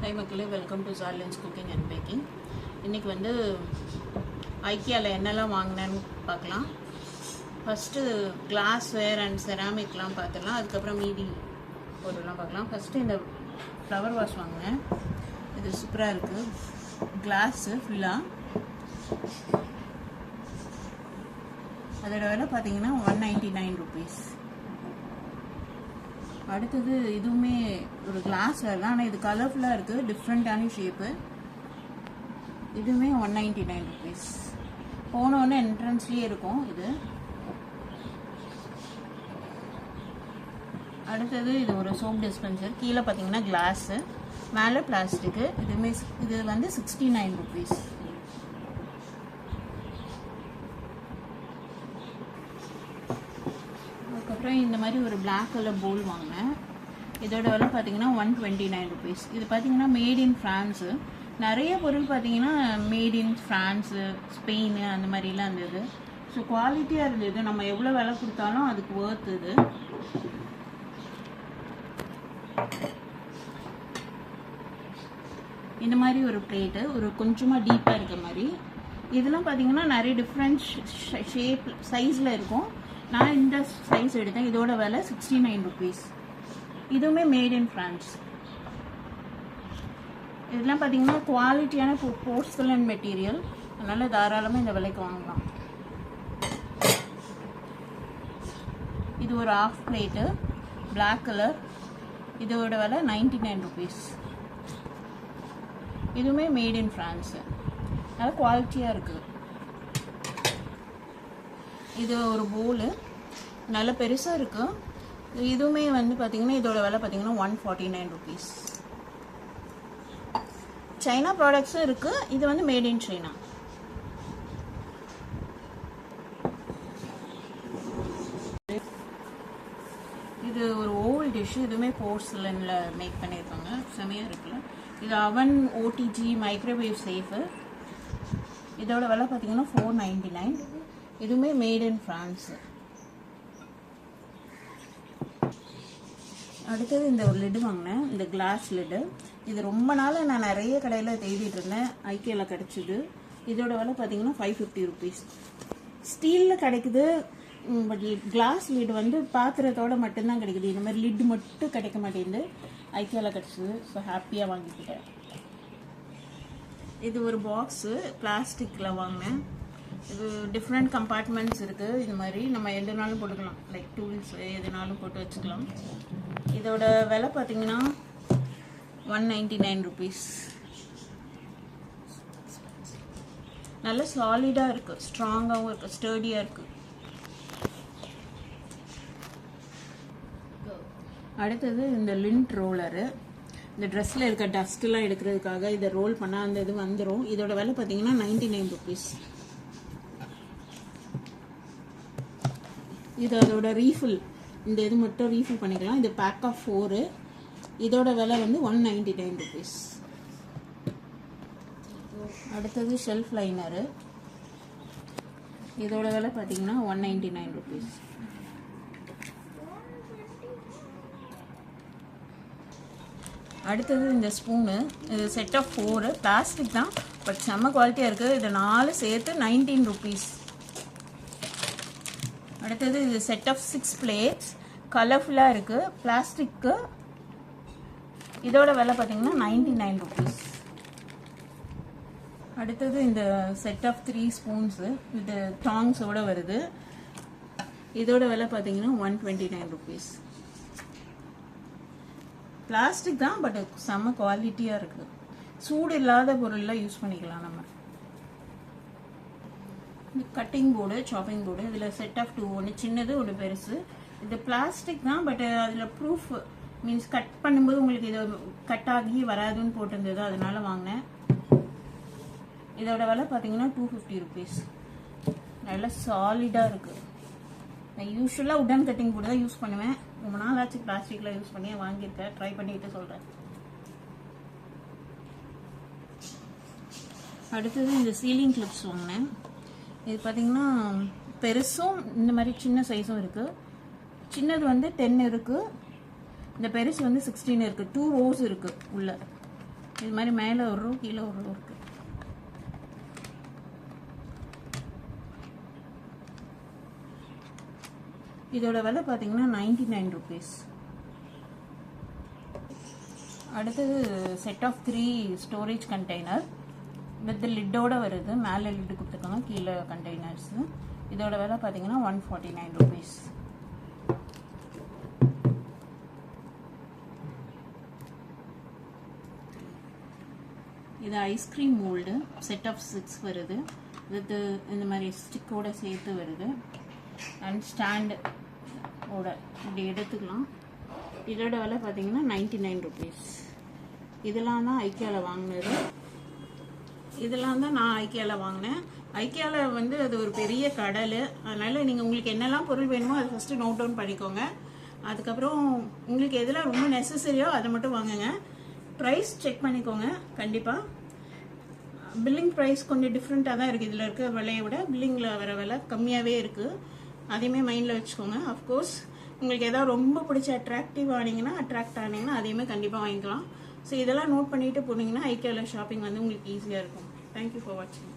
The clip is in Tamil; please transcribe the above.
Hi மக்களே, welcome to Charlene's cooking and baking. இன்றைக்கி வந்து ஐக்கியாவில் என்னெல்லாம் வாங்கினேன்னு பார்க்கலாம். ஃபஸ்ட்டு கிளாஸ்வேர் அண்ட் செராமிக்லாம் பார்த்துடலாம். அதுக்கப்புறம் மீதி பொருள்லாம் பார்க்கலாம். ஃபஸ்ட்டு இந்த ஃப்ளவர் வாஷ் வாங்கினேன். இது சூப்பராக இருக்குது. கிளாஸு ஃபுல்லாக. அதோட விலை பார்த்தீங்கன்னா 199 rupees. அடுத்தது இதுவுமே ஒரு கிளாஸ் வேர் தான், ஆனால் இது கலர்ஃபுல்லாக இருக்குது, டிஃப்ரெண்ட்டான ஷேப்பு. இதுவுமே 199 rupees. போனோடனே என்ட்ரன்ஸ்லேயே இருக்கும் இது. அடுத்தது இது ஒரு சோப் டிஸ்பென்சர். கீழே பார்த்தீங்கன்னா கிளாஸு, மேலே பிளாஸ்டிக்கு. இதுவுமே இது வந்து 69 rupees. அதுக்கப்புறம் இந்த மாதிரி ஒரு பிளாக் கலர் போல் வாங்கினேன். இதோட விலை பார்த்தீங்கன்னா 129 rupees. இது பார்த்தீங்கன்னா மேட் இன் ஃப்ரான்ஸு. நிறைய பொருள் பார்த்தீங்கன்னா மேட் இன் ஃப்ரான்ஸு, ஸ்பெயின் அந்த மாதிரிலாம் இருந்தது. ஸோ குவாலிட்டியாக இருந்தது. நம்ம எவ்வளோ விலை கொடுத்தாலும் அதுக்கு ஒர்த் இது. இந்த மாதிரி ஒரு பிளேட்டு, ஒரு கொஞ்சமாக டீப்பாக இருக்க மாதிரி. இதெல்லாம் பார்த்தீங்கன்னா நிறைய டிஃப்ரெண்ட் ஷேப் சைஸில் இருக்கும். நான் இந்த சைஸ் எடுத்தேன். இதோட விலை 69 rupees. இதுவுமே மேட் இன் ஃப்ரான்ஸ். இதெல்லாம் பார்த்தீங்கன்னா குவாலிட்டியான போர்சலன் மெட்டீரியல், அதனால் தாராளமாக இந்த விலைக்கு வாங்கலாம். இது ஒரு ஆஃப் பிளேட்டு, பிளாக் கலர். இதோட விலை 99 rupees. இதுவுமே மேட் இன் ஃப்ரான்ஸு, நல்லா குவாலிட்டியாக இருக்குது. இது ஒரு போலு, நல்ல பெருசாக இருக்குது. இதுவுமே வந்து பார்த்தீங்கன்னா இதோட விலை பார்த்தீங்கன்னா 149 rupees. சைனா ப்ராடக்ட்ஸும் இருக்குது. இது வந்து மேட் இன் சைனா. இது ஒரு ஓவல் டிஷ். இதுவுமே போர்சலனில் மேக் பண்ணியிருக்காங்க. செமையாக இருக்குல்ல. இது அவன் ஓடிஜி மைக்ரோவேவ் சேஃபு. இதோட விலை பார்த்தீங்கன்னா 499. இதுவுமே மேட் இன் ஃப்ரான்ஸு. அடுத்தது இந்த ஒரு லிட்டு வாங்கினேன், இந்த கிளாஸ் லிட்டு. இது ரொம்ப நாள் நான் நிறைய கடையில் தேடிட்டு இருந்தேன், ஐக்கியாவில் கிடச்சிது. இதோட விலை பார்த்தீங்கன்னா 550 rupees. ஸ்டீலில் கிடைக்குது, பட் கிளாஸ் லிட் வந்து பாத்திரத்தோடு மட்டும்தான் கிடைக்குது. இந்த மாதிரி லிட்டு மட்டும் கிடைக்க மாட்டேங்குது. ஐக்கியாவில் கிடச்சிது. ஸோ ஹாப்பியாக வாங்கிக்கிட்டேன். இது ஒரு பாக்ஸு, பிளாஸ்டிக்கில் வாங்கினேன். இது டிஃப்ரெண்ட் கம்பார்ட்மெண்ட்ஸ் இருக்குது. இது மாதிரி நம்ம எதுனாலும் போட்டுக்கலாம், லைக் டூல்ஸ் எதுனாலும் போட்டு வச்சுக்கலாம். இதோட விலை பார்த்தீங்கன்னா 199 rupees. நல்ல சாலிடாக இருக்குது, ஸ்ட்ராங்காகவும் இருக்குது, ஸ்டர்டியாக இருக்குது. அடுத்தது இந்த லிண்ட் ரோலரு. இந்த ட்ரெஸ்ஸில் இருக்க டஸ்ட்லாம் எடுக்கிறதுக்காக இதை ரோல் பண்ணால் அந்த இது வந்துடும். இதோட விலை பார்த்தீங்கன்னா 99 rupees. இது அதோட ரீஃபில், இந்த இது மட்டும் ரீஃபில் பண்ணிக்கலாம். இது பேக் ஆஃப் 4. இதோட விலை வந்து 199 rupees. அடுத்தது ஷெல்ஃப் லைனரு. இதோட விலை பார்த்தீங்கன்னா 199 rupees. அடுத்தது இந்த ஸ்பூனு. இது செட் ஆஃப் 4, பிளாஸ்டிக் தான், பட் செம்ம குவாலிட்டியாக இருக்குது. இது 4 சேர்த்து 19 rupees. அடுத்தது இது செட் ஆஃப் 6 plates, கலர்ஃபுல்லாக இருக்குது, பிளாஸ்டிக்கு. இதோட விலை பார்த்தீங்கன்னா 99 rupees. அடுத்தது இந்த செட் ஆஃப் 3 ஸ்பூன்ஸு, இது டாங்ஸோடு வருது. இதோட விலை பார்த்தீங்கன்னா 129 rupees. பிளாஸ்டிக் தான், பட் செம்ம குவாலிட்டியாக இருக்குது. சூடு இல்லாத பொருள்லாம் யூஸ் பண்ணிக்கலாம் நம்ம. இந்த கட்டிங் போர்டு, சாப்பிங் போர்டு. இதில் செட் ஆஃப் 2, ஒன்று சின்னது ஒன்று பெருசு. இது பிளாஸ்டிக் தான், பட் அதில் ப்ரூஃப் மீன்ஸ் கட் பண்ணும்போது உங்களுக்கு இது கட் ஆகி வராதுன்னு போட்டிருந்தது, அதனால வாங்கினேன். இதோட விலை பார்த்தீங்கன்னா 250 rupees. நல்லா சாலிடாக இருக்குது. நான் யூஸ்வலாக உடன் கட்டிங் போர்டு தான் யூஸ் பண்ணுவேன். ரொம்ப நாள் ஆச்சு பிளாஸ்டிக்கில் யூஸ் பண்ணி வாங்கியிருக்கேன். ட்ரை பண்ணிட்டு சொல்கிறேன். அடுத்தது இந்த சீலிங் கிளிப்ஸ் வாங்கினேன். இது பார்த்தீங்கன்னா பெருசும் இந்த மாதிரி சின்ன சைஸும் இருக்குது. சின்னது வந்து 10 இருக்குது, இந்த பெருசு வந்து 16 இருக்குது. 2 rows இருக்குது உள்ள. இது மாதிரி மேலே ஒரு ரூ கீழே ஒரு ரூ இருக்குது. இதோட விலை பார்த்தீங்கன்னா 99 rupees. அடுத்தது set of 3 storage container with லிட்டோட வருது. மேலே லிட்டு கொடுத்துருக்காங்க, கீழே கண்டெய்னர்ஸ். இதோட விலை பார்த்தீங்கன்னா 149 rupees. இது ஐஸ்கிரீம் மோல்டு செட் ஆஃப் 6 வருது. வித் இந்த மாதிரி ஸ்டிக்கோட சேர்த்து வருது. அண்ட் ஸ்டாண்டு ஓட இப்படி எடுத்துக்கலாம். இதோட விலை பார்த்தீங்கன்னா 99 rupees. இதெல்லாம் தான் ஐக்கியாவில் வாங்கினது. இதெல்லாம் தான் நான் ஐக்கியாவில் வாங்கினேன். ஐக்கியாவில் வந்து அது ஒரு பெரிய கடல். அதனால் நீங்கள் உங்களுக்கு என்னெல்லாம் பொருள் வேணுமோ அதை ஃபஸ்ட்டு நோட் டவுன் பண்ணிக்கோங்க. அதுக்கப்புறம் உங்களுக்கு எதெல்லாம் ரொம்ப நெசசரியோ அதை மட்டும் வாங்குங்க. ப்ரைஸ் செக் பண்ணிக்கோங்க. கண்டிப்பாக பில்லிங் ப்ரைஸ் கொஞ்சம் டிஃப்ரெண்ட்டாக தான் இருக்குது. இதில் இருக்க விலையை விட பில்லிங்கில் வர விலை கம்மியாகவே இருக்குது. அதையுமே மைண்டில் வச்சுக்கோங்க. அஃப்கோர்ஸ் உங்களுக்கு எதாவது ரொம்ப பிடிச்ச அட்ராக்ட் ஆனீங்கன்னா அதையுமே கண்டிப்பாக வாங்கிக்கலாம். ஸோ இதெல்லாம் நோட் பண்ணிட்டு போனீங்கன்னா ஐக்கியாவில் ஷாப்பிங் வந்து உங்களுக்கு ஈஸியாக இருக்கும். தேங்க்யூ ஃபார் வாட்சிங்.